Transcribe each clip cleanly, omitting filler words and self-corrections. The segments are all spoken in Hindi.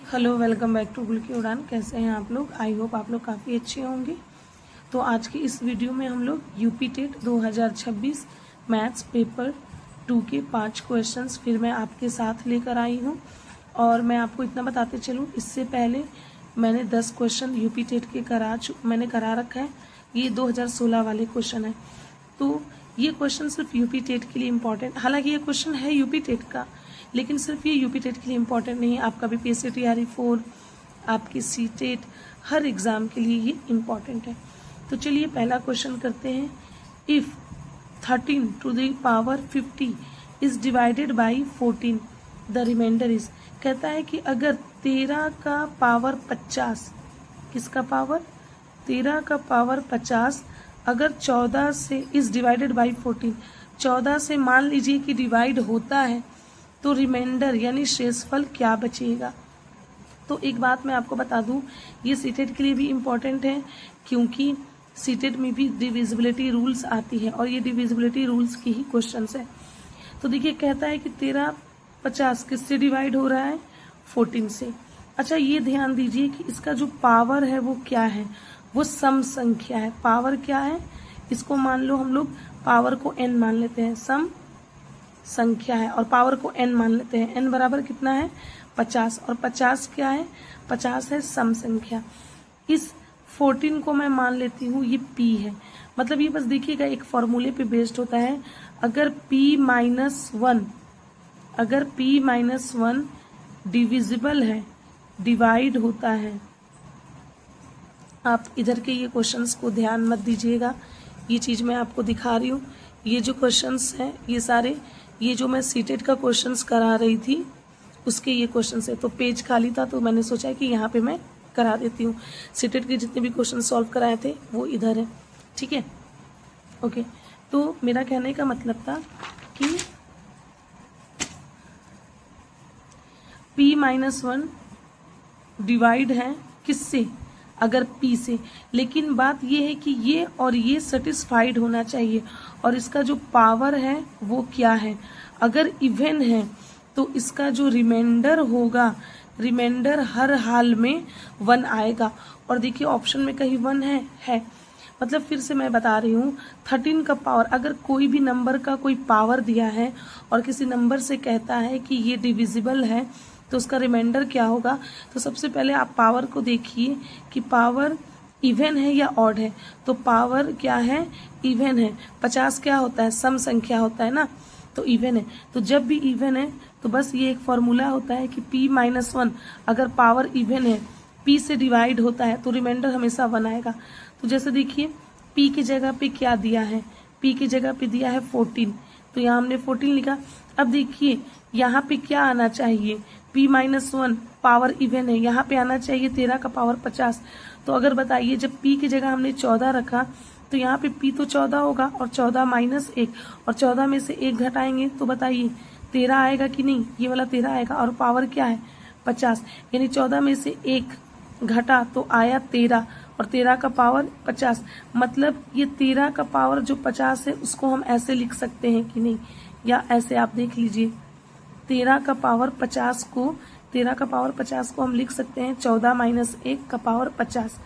हेलो, वेलकम बैक टू गुल की उड़ान। कैसे हैं आप लोग? आई होप आप लोग काफ़ी अच्छे होंगे। तो आज की इस वीडियो में हम लोग यूपी टेट 2026 मैथ्स पेपर 2 के 5 क्वेश्चंस फिर मैं आपके साथ लेकर आई हूँ। और मैं आपको इतना बताते चलूँ, इससे पहले मैंने 10 क्वेश्चन यूपी टेट के मैंने करा रखा है। ये 2016 वाले क्वेश्चन है। तो ये क्वेश्चन सिर्फ यूपी टेट के लिए इम्पॉर्टेंट, हालांकि ये क्वेश्चन है यूपी टेट का, लेकिन सिर्फ ये यूपी टेट के लिए इम्पॉर्टेंट नहीं है। आपका भी PSCTRE4, आपकी CTET, हर एग्ज़ाम के लिए ये इम्पॉर्टेंट है। तो चलिए पहला क्वेश्चन करते हैं। If 13 to the power 50 is divided by 14 the remainder is. कहता है कि अगर 13 का पावर 50, किसका पावर? 13 का पावर 50 अगर 14 से इज़ डिवाइडेड बाई 14, 14 से मान लीजिए कि डिवाइड होता है, तो रिमाइंडर यानी शेषफल क्या बचेगा? तो एक बात मैं आपको बता दूं, ये सीटेट के लिए भी इम्पॉर्टेंट है, क्योंकि सीटेट में भी डिविजिबिलिटी रूल्स आती है और ये डिविजिबिलिटी रूल्स की ही क्वेश्चंस है। तो देखिए, कहता है कि 13 50 किससे डिवाइड हो रहा है? 14 से। अच्छा, ये ध्यान दीजिए कि इसका जो पावर है वो क्या है? वो सम संख्या है। पावर क्या है? इसको मान लो हम लोग पावर को n मान लेते हैं, सम संख्या है, और पावर को n मान लेते हैं। n बराबर कितना है? 50, और 50 क्या है? 50 है सम संख्या। इस 14 को मैं मान लेती हूँ ये p है। मतलब ये बस देखिएगा, एक फॉर्मूले पे बेस्ड होता है। अगर p माइनस वन डिविजिबल है, डिवाइड होता है। आप इधर के ये क्वेश्चंस को ध्यान मत दीजिएगा, ये चीज़ मैं आपको दिखा रही हूँ। ये जो क्वेश्चंस हैं ये सारे, ये जो मैं सीटेट का क्वेश्चंस करा रही थी उसके ये क्वेश्चंस है। तो पेज खाली था तो मैंने सोचा कि यहाँ पे मैं करा देती हूँ। सीटेट के जितने भी क्वेश्चन सॉल्व कराए थे वो इधर है, ठीक है? ओके, तो मेरा कहने का मतलब था कि p-1 डिवाइड है किससे? अगर p से। लेकिन बात ये है कि ये और ये सेटिस्फाइड होना चाहिए, और इसका जो पावर है वो क्या है? अगर इवन है तो इसका जो रिमाइंडर होगा, रिमाइंडर हर हाल में 1 आएगा। और देखिए ऑप्शन में कहीं 1 है। मतलब फिर से मैं बता रही हूँ, 13 का पावर, अगर कोई भी नंबर का कोई पावर दिया है और किसी नंबर से कहता है कि ये डिविजिबल है, तो उसका रिमाइंडर क्या होगा? तो सबसे पहले आप पावर को देखिए कि पावर इवन है या ऑड है। तो पावर क्या है? इवन है। 50 क्या होता है? सम संख्या होता है ना, तो इवन है। तो जब भी इवन है तो बस ये एक फॉर्मूला होता है कि p-1 अगर पावर इवन है, p से डिवाइड होता है, तो रिमाइंडर हमेशा 1 आएगा। तो जैसे देखिए, p की जगह पे क्या दिया है? p की जगह पे दिया है 14, तो यहाँ हमने 14 लिखा। अब देखिए यहाँ पे क्या आना चाहिए? p-1 पावर इवन है, यहाँ पे आना चाहिए 13 का पावर 50। तो अगर बताइए, जब p की जगह हमने 14 रखा तो यहाँ पे p तो 14 होगा, और 14 माइनस 1, और 14 में से 1 घटाएंगे तो बताइए 13 आएगा कि नहीं? ये वाला 13 आएगा, और पावर क्या है? 50। यानी 14 में से 1 घटा तो आया 13, और 13 का पावर 50। मतलब ये 13 का पावर जो 50 है उसको हम ऐसे लिख सकते हैं कि नहीं? या ऐसे आप देख लीजिए, 13 का पावर 50 को हम लिख सकते हैं 14 माइनस 1 का पावर 50।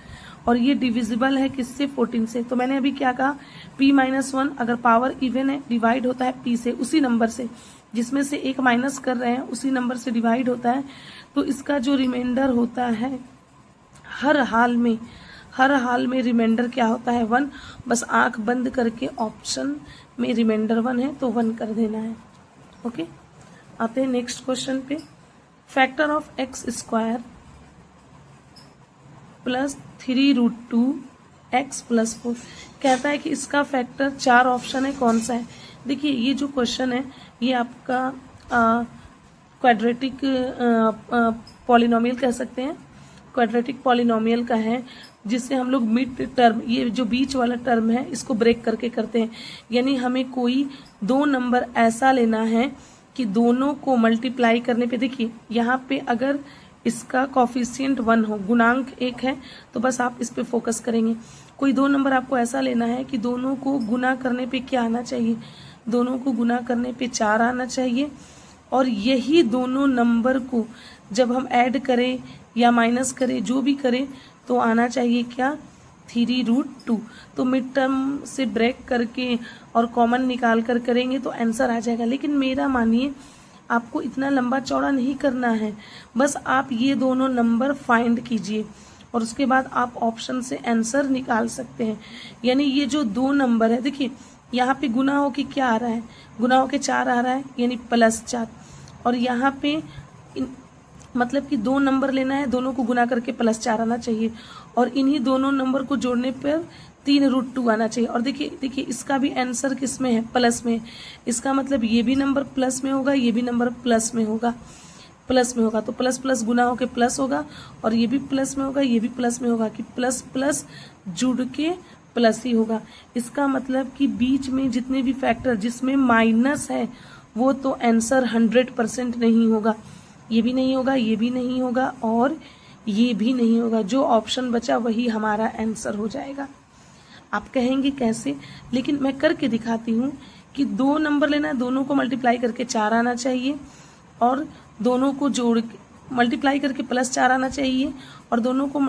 और ये डिविजिबल है किससे? 14 से। तो मैंने अभी क्या कहा? p-1 अगर पावर इवन है, डिवाइड होता है p से, उसी नंबर से जिसमें से 1 माइनस कर रहे हैं उसी नंबर से डिवाइड होता है। तो इसका जो रिमाइंडर होता है हर हाल में रिमाइंडर क्या होता है? 1। बस आंख बंद करके ऑप्शन में रिमाइंडर 1 है तो 1 कर देना है। ओके, आते हैं नेक्स्ट क्वेश्चन पे। Factor of x² plus 3√2 x plus 4। कहता है कि इसका फैक्टर 4 ऑप्शन है, कौन सा है? देखिए ये जो क्वेश्चन है ये आपका क्वाड्रेटिक पॉलिनोमियल कह सकते हैं, क्वाड्रेटिक पॉलिनोमियल का है, जिससे हम लोग मिड टर्म, ये जो बीच वाला टर्म है, इसको ब्रेक करके करते हैं। यानी हमें कोई 2 नंबर ऐसा लेना है कि दोनों को मल्टीप्लाई करने पे, देखिए यहाँ पे अगर इसका कॉफिशिएंट 1 हो, गुणांक 1 है, तो बस आप इस पे फोकस करेंगे। कोई 2 नंबर आपको ऐसा लेना है कि दोनों को गुना करने पे क्या आना चाहिए? दोनों को गुना करने पे 4 आना चाहिए, और यही दोनों नंबर को जब हम ऐड करें या माइनस करें, जो भी करें, तो आना चाहिए क्या, 3√2। तो मिड टर्म से ब्रेक करके और कॉमन निकाल कर करेंगे तो आंसर आ जाएगा। लेकिन मेरा मानिए आपको इतना लंबा चौड़ा नहीं करना है, बस आप ये दोनों नंबर फाइंड कीजिए और उसके बाद आप ऑप्शन से आंसर निकाल सकते हैं। यानी ये जो दो नंबर है, देखिए यहाँ पे गुना हो के क्या आ रहा है, गुना हो के 4 आ रहा है, यानी +4। और यहाँ पे मतलब कि दो नंबर लेना है, दोनों को गुना करके +4 आना चाहिए और इन्हीं दोनों नंबर को जोड़ने पर 3√2 आना चाहिए। और देखिए इसका भी आंसर किस में है, प्लस में। इसका मतलब ये भी नंबर प्लस में होगा, ये भी नंबर प्लस में होगा, प्लस में होगा। तो प्लस प्लस गुना होके प्लस होगा और ये भी प्लस में होगा, ये भी प्लस में होगा, कि प्लस प्लस जुड़ के प्लस ही होगा। इसका मतलब कि बीच में जितने भी फैक्टर जिसमें माइनस है वो तो आंसर 100% नहीं होगा। ये भी नहीं होगा, ये भी नहीं होगा और ये भी नहीं होगा। जो ऑप्शन बचा वही हमारा आंसर हो जाएगा। आप कहेंगे कैसे, लेकिन मैं करके दिखाती हूँ कि दो नंबर लेना है, दोनों को मल्टीप्लाई करके 4 आना चाहिए और दोनों को जोड़ मल्टीप्लाई करके +4 आना चाहिए और दोनों को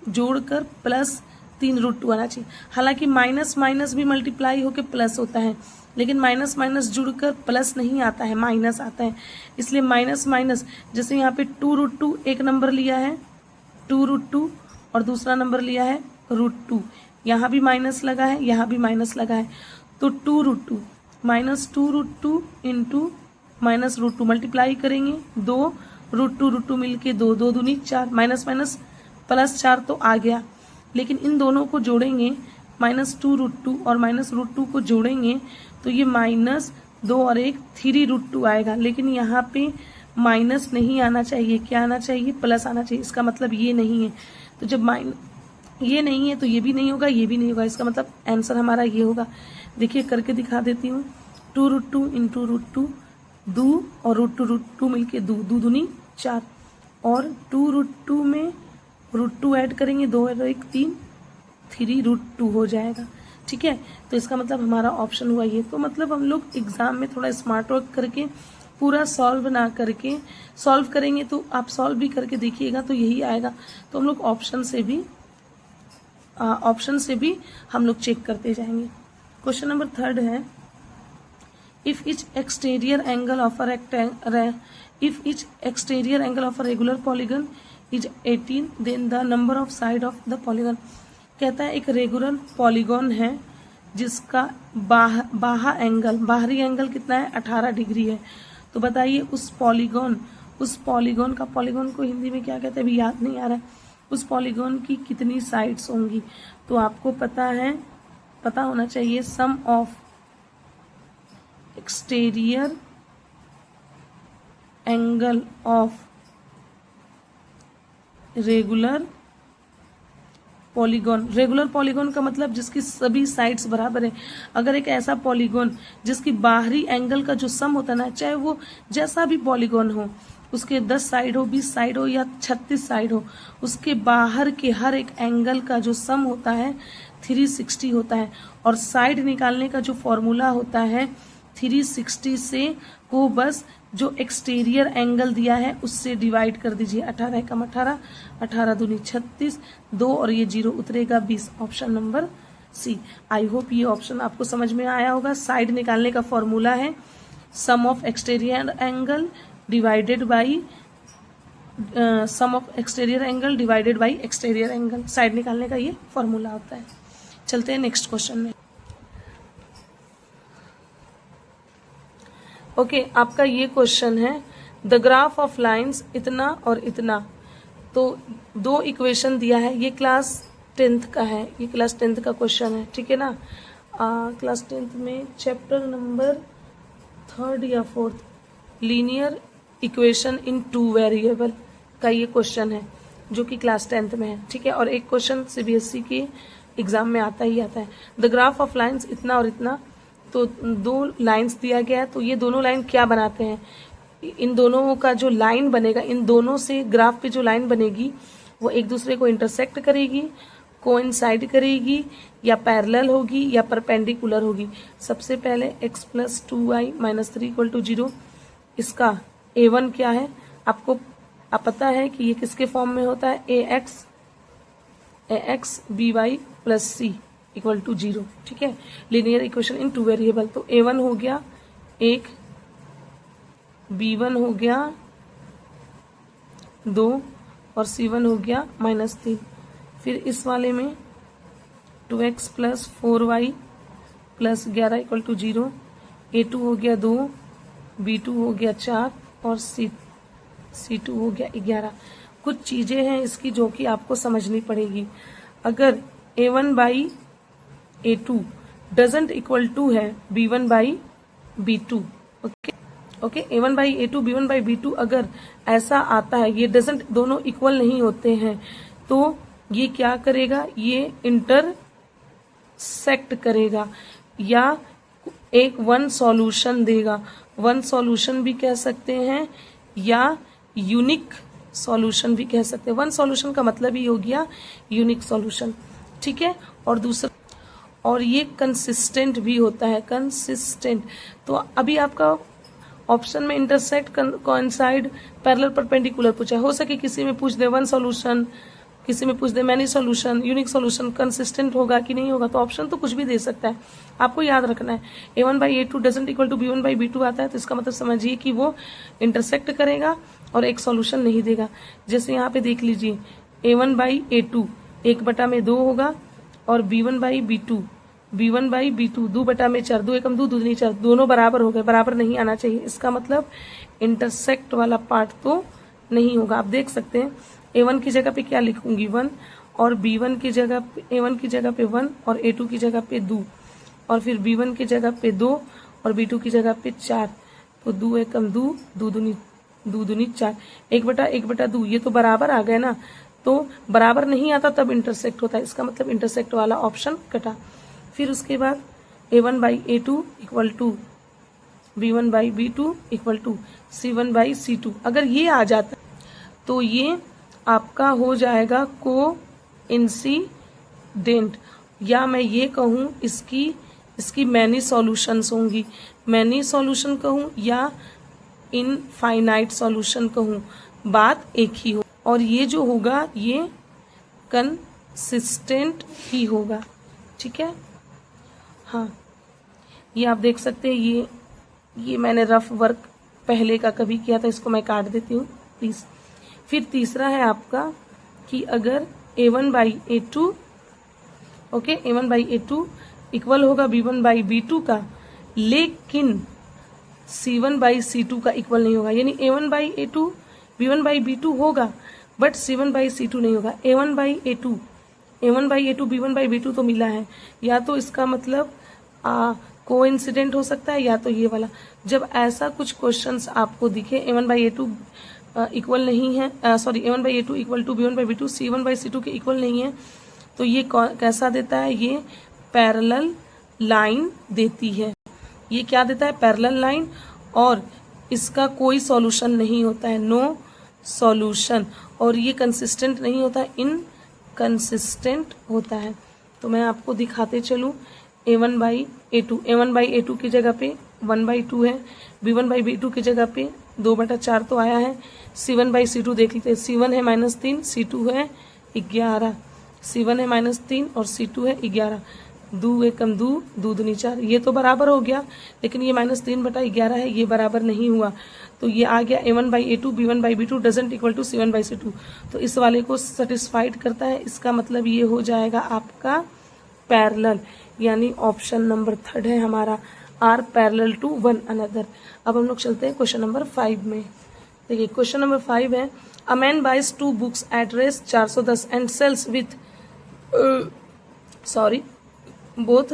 जोड़कर +3√2 आना चाहिए। हालांकि माइनस माइनस भी मल्टीप्लाई होकर प्लस होता है, लेकिन माइनस माइनस जुड़कर प्लस नहीं आता है, माइनस आता है। इसलिए माइनस माइनस, जैसे यहाँ पे 2√2 एक नंबर लिया है 2√2 और दूसरा नंबर लिया है √2, यहाँ भी माइनस लगा है, यहाँ भी माइनस लगा है, तो 2√2 -2√2 इंटू -√2 मल्टीप्लाई करेंगे, 2√2 मिलके 2 2 दूनी 4, माइनस माइनस +4 तो आ गया। लेकिन इन दोनों को जोड़ेंगे, -2√2 और -√2 को जोड़ेंगे तो ये -2 और 1 3√2 आएगा। लेकिन यहाँ पे माइनस नहीं आना चाहिए, क्या आना चाहिए, प्लस आना चाहिए। इसका मतलब ये नहीं है, तो जब ये नहीं है तो ये भी नहीं होगा, ये भी नहीं होगा। इसका मतलब आंसर हमारा ये होगा। देखिए करके दिखा देती हूँ, 2√2 इंटू √2 2 और √2 मिलके 2 2 दूनी 4 और 2√2 में √2 ऐड करेंगे, 2 और 1 3 3√2 हो जाएगा। ठीक है, तो इसका मतलब हमारा ऑप्शन हुआ ये। तो मतलब हम लोग एग्जाम में थोड़ा स्मार्ट वर्क करके पूरा सॉल्व ना करके, सॉल्व करेंगे तो आप सॉल्व भी करके देखिएगा तो यही आएगा। तो हम लोग ऑप्शन से भी हम लोग चेक करते जाएंगे। क्वेश्चन नंबर 3 है, if each exterior angle of a regular polygon is 18 then the number of side of the polygon। कहता है एक रेगुलर पॉलीगॉन है जिसका बाहरी एंगल कितना है, 18 डिग्री है। तो बताइए उस पॉलीगॉन का, पॉलीगॉन को हिंदी में क्या कहते हैं अभी याद नहीं आ रहा है, उस पॉलीगॉन की कितनी साइड्स होंगी। तो आपको पता होना चाहिए sum of exterior angle of regular polygon का मतलब जिसकी सभी साइड्स बराबर है। अगर एक ऐसा पॉलीगॉन जिसकी बाहरी एंगल का जो सम होता है ना, चाहे वो जैसा भी पॉलीगॉन हो, उसके 10 साइड हो, 20 साइड हो या 36 साइड हो, उसके बाहर के हर एक एंगल का जो सम होता है 360 होता है। और साइड निकालने का जो फॉर्मूला होता है 360 से को बस जो एक्सटीरियर एंगल दिया है उससे डिवाइड कर दीजिए। 18 कम 18, 18 दूनी 36, 2 और ये 0 उतरेगा 20। Option number C. I hope ये ऑप्शन आपको समझ में आया होगा। साइड निकालने का फॉर्मूला है sum of exterior angle divided by exterior angle. Side निकालने का ये फॉर्मूला होता है। चलते हैं नेक्स्ट क्वेश्चन में। ओके, आपका ये क्वेश्चन है द ग्राफ ऑफ लाइंस इतना और इतना। तो दो इक्वेशन दिया है, ये क्लास 10th का है, ये क्लास 10th का क्वेश्चन है, ठीक है ना। क्लास 10th में चैप्टर नंबर 3rd या 4th linear equation in 2 variable का ये क्वेश्चन है जो कि क्लास 10th में है, ठीक है। और एक क्वेश्चन CBSE के एग्जाम में आता ही आता है। द ग्राफ ऑफ लाइंस इतना और इतना, तो 2 लाइंस दिया गया है, तो ये दोनों लाइन क्या बनाते हैं, इन दोनों का जो लाइन बनेगा, इन दोनों से ग्राफ पे जो लाइन बनेगी वो एक दूसरे को इंटरसेक्ट करेगी, कोइंसाइड करेगी, या पैरेलल होगी या परपेंडिकुलर होगी। सबसे पहले x + 2y - 3 = 0, इसका A1 क्या है, आपको पता है कि ये किसके फॉर्म में होता है, ax by plus c equal to 0, ठीक है, लीनियर इक्वेशन इन 2 वेरिएबल। तो A1 हो गया 1, B1 हो गया 2 और C1 हो गया -3। फिर इस वाले में 2x plus 4y plus 11 equal to 0, A2 हो गया 2, B2 हो गया 4 और C2 हो गया 11। कुछ चीजें हैं इसकी जो कि आपको समझनी पड़ेगी। अगर A1 by A2 doesn't equal to है B1 by B2, okay, A1 by A2 B1 by B2 अगर ऐसा आता है, ये डजेंट दोनों इक्वल नहीं होते हैं, तो ये क्या करेगा, ये इंटरसेक्ट करेगा या एक वन सॉल्यूशन देगा। वन सॉल्यूशन भी कह सकते हैं या यूनिक सॉल्यूशन भी कह सकते हैं। वन सॉल्यूशन का मतलब ही हो गया यूनिक सॉल्यूशन, ठीक है। और दूसरा, और ये कंसिस्टेंट भी होता है, कंसिस्टेंट। तो अभी आपका ऑप्शन में इंटरसेक्ट, कोइंसाइड, पैरेलल, परपेंडिकुलर पूछा, हो सके किसी में पूछ दे वन सॉल्यूशन, किसी में पूछ दे many solution, unique solution, consistent होगा कि नहीं होगा, तो ऑप्शन तो कुछ भी दे सकता है। आपको याद रखना है A1 by A2 doesn't equal to B1 by B2 आता है, तो इसका मतलब समझिए कि वो इंटरसेक्ट करेगा और एक सॉल्यूशन नहीं देगा। जैसे यहाँ पे देख लीजिए A1 बाई A2 1/2 होगा और B1 बाई B2 2 बटा में 4, 2 एकम 2, 2 दूनी 4, दोनों बराबर हो गए, बराबर नहीं आना चाहिए। इसका मतलब इंटरसेक्ट वाला पार्ट तो नहीं होगा। आप देख सकते हैं A1 की जगह पे क्या लिखूंगी 1 और B1 की जगह पे A1 की जगह पे 1 और A2 की जगह पे 2 और फिर B1 की जगह पे 2 और B2 की जगह पे 4, तो 2 एकम 2, 2 दूनी 4, 1/2 ये तो बराबर आ गए ना। तो बराबर नहीं आता तब इंटरसेक्ट होता है, इसका मतलब इंटरसेक्ट वाला ऑप्शन कटा। फिर उसके बाद A1 by A2 equal to B1 by B2 equal to C1 by C2, अगर ये आ जाता तो ये आपका हो जाएगा कोइंसिडेंट, या मैं ये कहूँ इसकी मैनी सॉल्यूशंस होंगी, मैनी सॉल्यूशन कहूँ या इनफाइनाइट सॉल्यूशन कहूँ, बात एक ही हो। और ये जो होगा ये कंसिस्टेंट ही होगा, ठीक है। हाँ, ये आप देख सकते हैं, ये मैंने रफ वर्क पहले का कभी किया था, इसको मैं काट देती हूँ प्लीज। फिर तीसरा है आपका कि अगर A1 by A2, okay, A1 by A2 equal होगा B1 बाई B2 का, लेकिन C1 बाई C2 का इक्वल नहीं होगा, यानी A1 by A2 B1 by B2 होगा बट C1 बाई C2 नहीं होगा। A1 by A2 B1 by B2 तो मिला है, या तो इसका मतलब कोइंसिडेंट हो सकता है या तो ये वाला। जब ऐसा कुछ क्वेश्चंस आपको दिखे A1 बाई A2 इक्वल नहीं है, A1 by A2 equal to B1 by B2 C1 by C2 के इक्वल नहीं है, तो ये कैसा देता है, ये पैरेलल लाइन देती है। ये क्या देता है, पैरेलल लाइन, और इसका कोई सॉल्यूशन नहीं होता है, नो सॉल्यूशन, और ये कंसिस्टेंट नहीं होता है, इनकंसिस्टेंट होता है। तो मैं आपको दिखाते चलूं A1 बाई A2 की जगह पे 1/2 है, B1 बाई B2 की जगह पे 2/4 तो आया है। C1 बाई C2 देख लेते हैं, C1 है -3, C2 है 11, C1 है -3 और C2 है 11, 2 एकम 2, 2 दूनी 4, ये तो बराबर हो गया, लेकिन ये -3/11 है, ये बराबर नहीं हुआ, तो ये आ गया A1 by A2 B1 by B2 doesn't equal to C1 by C2, तो इस वाले को सेटिस्फाइड करता है। इसका मतलब ये हो जाएगा आपका पैरेलल, यानी ऑप्शन नंबर 3 है हमारा, are parallel to one another. अब हम लोग चलते हैं क्वेश्चन नंबर 5 में। देखिए क्वेश्चन नंबर 5 है, a man buys 2 books at rate 410 and sells with both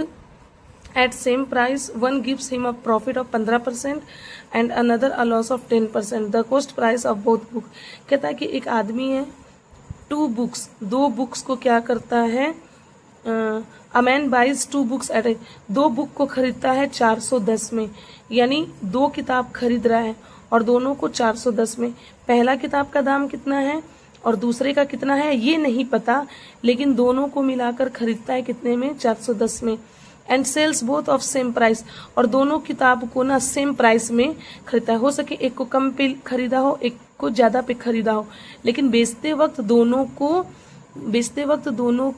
at same price. One gives him a profit of 15% and another a loss of 10%. The cost price of both book. कहता है कि एक आदमी है, 2 बुक्स को क्या करता है, a man buys 2 books at 2 book को खरीदता है 410 में, यानी 2 किताब खरीद रहा है और दोनों को 410 में। पहला किताब का दाम कितना है और दूसरे का कितना है ये नहीं पता, लेकिन दोनों को मिलाकर खरीदता है कितने में, 410 में। And sells both of same price, और दोनों किताब को ना सेम प्राइस में खरीदता है। हो सके एक को कम पे खरीदा हो, एक को ज्यादा पे खरीदा हो, लेकिन बेचते वक्त दोनों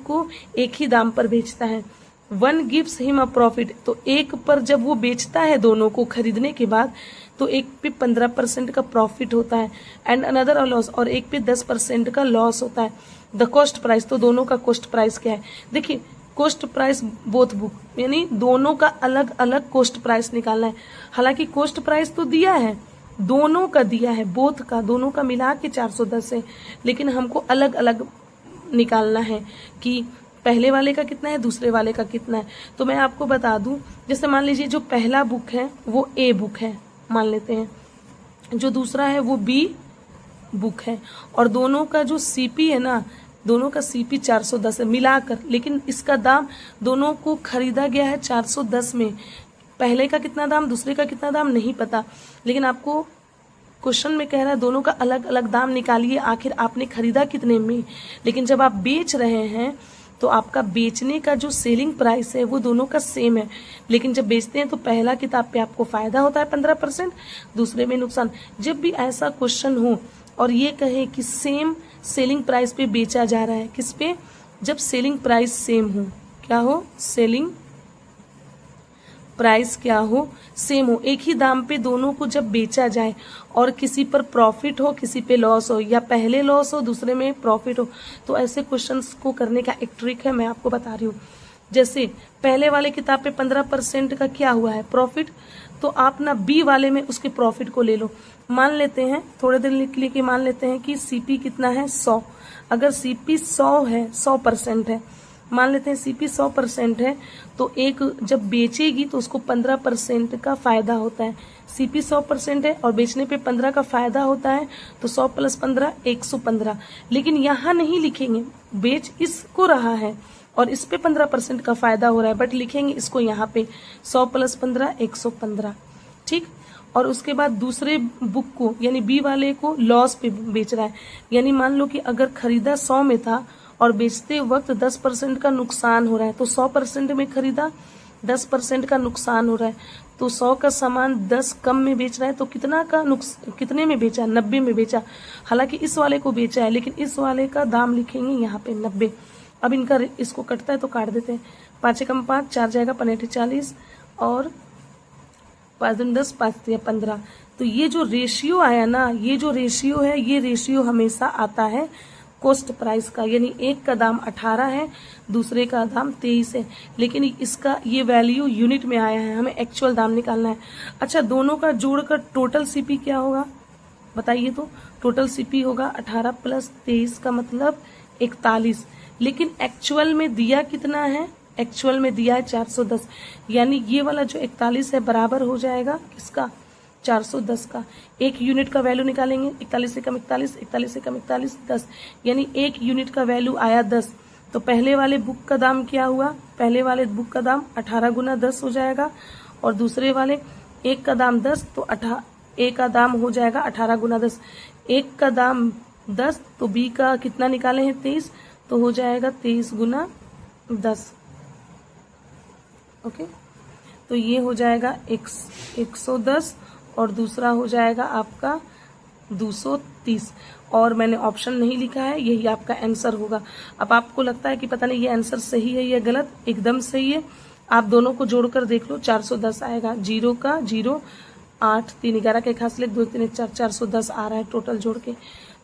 को एक ही दाम पर बेचता है। One gives him a profit, तो एक पर जब वो बेचता है दोनों को खरीदने के बाद, तो एक पे 15% का प्रॉफिट होता है, एंड अनदर अ लॉस, और एक पे 10% का लॉस होता है। द कॉस्ट प्राइस, तो दोनों का कॉस्ट प्राइस क्या है? देखिए कॉस्ट प्राइस बोथ बुक, यानी दोनों का अलग अलग कॉस्ट प्राइस निकालना है। हालांकि कॉस्ट प्राइस तो दिया है, दोनों का दिया है, बोथ का, दोनों का मिला के 410 है, लेकिन हमको अलग अलग निकालना है कि पहले वाले का कितना है, दूसरे वाले का कितना है। तो मैं आपको बता दूं, जैसे मान लीजिए जो पहला बुक है वो ए बुक है मान लेते हैं, जो दूसरा है वो बी बुक है, और दोनों का जो सीपी है ना, दोनों का सीपी 410 है मिलाकर, लेकिन इसका दाम दोनों को खरीदा गया है 410 में। पहले का कितना दाम, दूसरे का कितना दाम नहीं पता, लेकिन आपको क्वेश्चन में कह रहा है दोनों का अलग अलग दाम निकालिए, आखिर आपने खरीदा कितने में। लेकिन जब आप बेच रहे हैं तो आपका बेचने का जो सेलिंग प्राइस है वो दोनों का सेम है, लेकिन जब बेचते हैं तो पहला किताब पे आपको फायदा होता है 15%, दूसरे में नुकसान। जब भी ऐसा क्वेश्चन हो और ये कहे कि सेम सेलिंग प्राइस पे बेचा जा रहा है, किस पे? जब सेलिंग प्राइस सेम हो, क्या हो? सेलिंग प्राइस क्या हो? सेम हो, एक ही दाम पे दोनों को जब बेचा जाए और किसी पर प्रॉफिट हो किसी पे लॉस हो, या पहले लॉस हो दूसरे में प्रॉफिट हो, तो ऐसे क्वेश्चंस को करने का एक ट्रिक है, मैं आपको बता रही हूँ। जैसे पहले वाले किताब पे 15% का क्या हुआ है, प्रॉफिट, तो आप ना बी वाले में उसके प्रॉफिट को ले लो। मान लेते हैं थोड़े देर लिख लिए कि मान लेते हैं कि सीपी कितना है 100, अगर सीपी 100 है, 100% है, मान लेते हैं सीपी 100% है, तो एक जब बेचेगी तो उसको 15% का फायदा होता है। सीपी 100% है और बेचने पे 15 का फायदा होता है, तो 100 + 15 115। लेकिन यहाँ नहीं लिखेंगे, बेच इसको रहा है और इस पे 15% का फायदा हो रहा है, बट लिखेंगे इसको यहाँ पे 100 + 15 115, ठीक। और उसके बाद दूसरे बुक को यानी बी वाले को लॉस पे बेच रहा है, यानी मान लो कि अगर खरीदा 100 में था और बेचते वक्त 10% का नुकसान हो रहा है, तो 100% में खरीदा 10% का नुकसान हो रहा है, तो 100 का सामान 10 कम में बेच रहा है, तो कितने में बेचा? 90 में बेचा। हालांकि इस वाले को बेचा है, लेकिन इस वाले का दाम लिखेंगे यहाँ पे 90। अब इनका इसको कटता है तो काट देते हैं, 5 × 5 4 जाएगा, 5 × 40 और 5 × 10 5 × 15। तो ये जो रेशियो आया ना, ये जो रेशियो है, ये रेशियो हमेशा आता है कॉस्ट प्राइस का, यानी एक का दाम 18 है, दूसरे का दाम 23 है, लेकिन इसका ये वैल्यू यूनिट में आया है, हमें एक्चुअल दाम निकालना है। अच्छा, दोनों का जोड़कर टोटल सीपी क्या होगा बताइए? तो टोटल सीपी होगा 18 + 23 का मतलब 41, लेकिन एक्चुअल में दिया कितना है? एक्चुअल में दिया है 410, यानी ये वाला जो 41 है बराबर हो जाएगा किसका? 410 का। एक यूनिट का वैल्यू निकालेंगे, 41 से कम 41, 41 से कम 41 10, यानी एक यूनिट का वैल्यू आया 10। तो पहले वाले बुक का दाम क्या हुआ? पहले वाले बुक का दाम 18 × 10 हो जाएगा, और दूसरे वाले एक का दाम 10, तो एक का दाम हो जाएगा 18 × 10। एक का दाम 10 तो बी का कितना निकाले हैं 23, तो हो जाएगा 23 × 10। ओके, तो ये हो जाएगा 110 और दूसरा हो जाएगा आपका 230, और मैंने ऑप्शन नहीं लिखा है, यही आपका आंसर होगा। अब आपको लगता है कि पता नहीं ये आंसर सही है या गलत, एकदम सही है। आप दोनों को जोड़कर देख लो, 410 आएगा, 0 का 0, 8 3 11 के खास लेख 2 3 4 410 आ रहा है टोटल जोड़ के।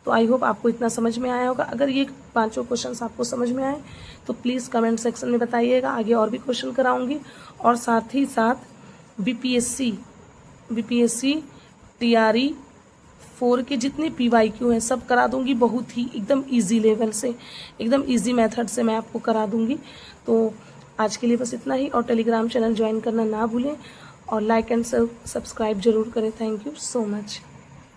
तो आई होप आपको इतना समझ में आया होगा। अगर ये पांचों क्वेश्चंस आपको समझ में आए तो प्लीज कमेंट सेक्शन में बताइएगा, आगे और भी क्वेश्चन कराऊंगी, और साथ ही साथ बीपीएससी टीआरई 4 के जितने PYQ हैं सब करा दूंगी, बहुत ही एकदम इजी लेवल से, एकदम इजी मेथड से मैं आपको करा दूंगी। तो आज के लिए बस इतना ही, और टेलीग्राम चैनल ज्वाइन करना ना भूलें, और लाइक एंड सब्सक्राइब जरूर करें। Thank you so much.